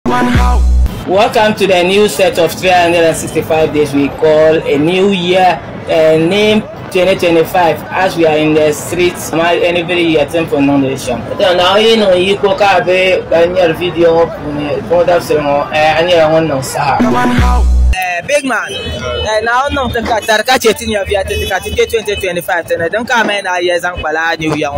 Welcome to the new set of 365 days we call a new year, named 2025, as we are in the streets. Anybody year temple nomination. Now you know you cook up a video big man. Now no the Tarkachi 2025 and I don't come in years and Pala New Year.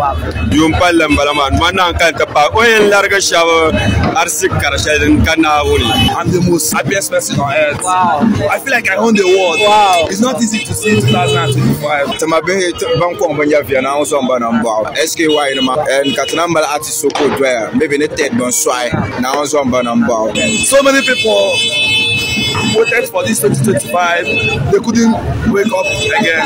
You Palam Balaman, Manan Kapa, Oil Larga Shower, Arsik Karashad and Kanawuli. I'm the most happiest person on earth. Wow. I feel like I own the world. Wow. It's not easy to see 2025. Tamabe Bangkong Banyavia now some Banamba, SKY and Katanamba artist so good where maybe the Ted don't try now some Banamba. So many people voted for this 2025, they couldn't wake up again.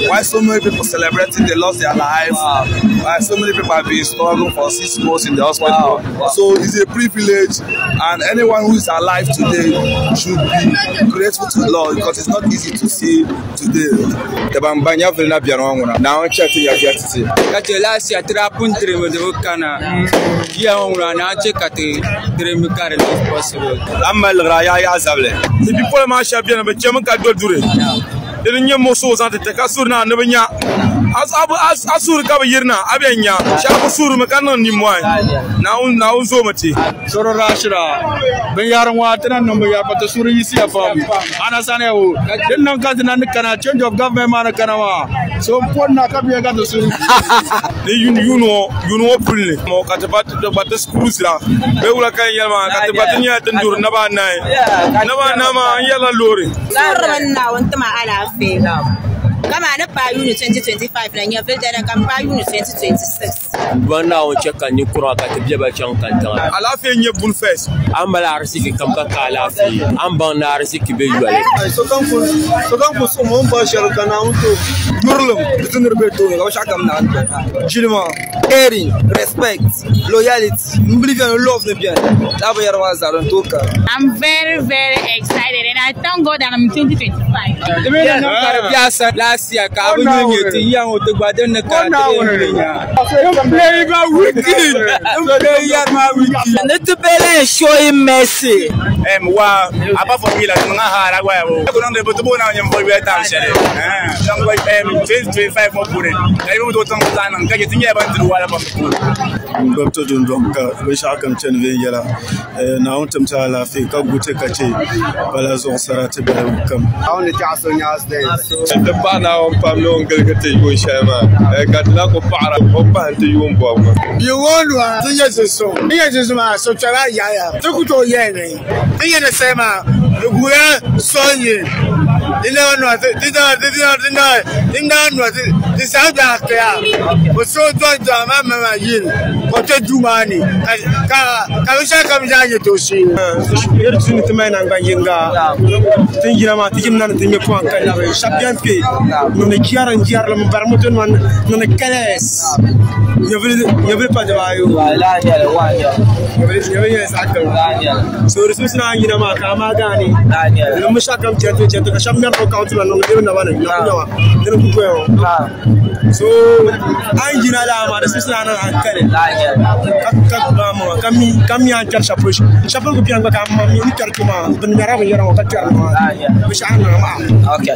Why so many people celebrating they lost their lives? Why so many people have been struggling for 6 months in the hospital? So it's a privilege, and anyone who is alive today should be grateful to the Lord because it's not easy to see today. Now chatting your getty. Last year, Trapuntri with the Kana, young Rana, Chekati, dream car is possible. Amal Raya Zable. The people marshal bien but German can do it. The new Mossos at the Tekasuna Novenya. As Asur Kabayirna, Abenya, Shabasur Makano Nimwine. Now Zomati. Soro Rashra, Benyaran Watan and Nomaya, but the Suri see a farm. Anasaneo, then no Katanakana, change of government Manakanawa. So Port Nakabia got the Suri. You know, pretty more Katabat, but the schools are. Beulaka Yama, Katabatinia, and Nava Nine. Nava Nama, Yella Lori. Now, and my come on, buy unit 2025 and you're building a campaign unit 2026. One now check a new crop at the Jabba Chunk and tell. I love your bull face. I'm Balarsi, Kamkala, I'm Bonarsi, Kibi. So come for some home partial canal to Murlum, it's in the bed to Oshakam. Gilma, caring, respect, loyalty, believe and love the piano. I'm very, very excited and I thank God that I'm 2025. Last year, Cabin, young with the Guadan, the car. And the belly show him mercy. Wow, apart from me, like Mahara, I go on the Botobona and Boy Township. 25 more put it. I will go to time and get in about the water of the pool. Dr. John Donka, which I can tell you, now Tamtala, think of Butekachi, Palazon Sarate come. On the Casonia's day. The Pana on Pamlon Gilgati, Shama. I got luck of Para, Opan to you. You won't want to get this song. Here's his man, so Charaya, Tokuto Yene. He in the same, the Sonia. They don't know this out there. But so don't Mamma Yin, what to do money. Kawisha comes down to see. You're tuning to men and Bayinga. Thinking about him, nothing upon Shapianki, Nonikia and Jarlam Bermuton, Nonikales. You will put the value. So this is now Yamaka, the Mushakam Jet, Shamir Council, and so I Jinala, the sister and come here and catch a push. Chapel will be on the camera, you can come on, but never you're on the camera. Okay.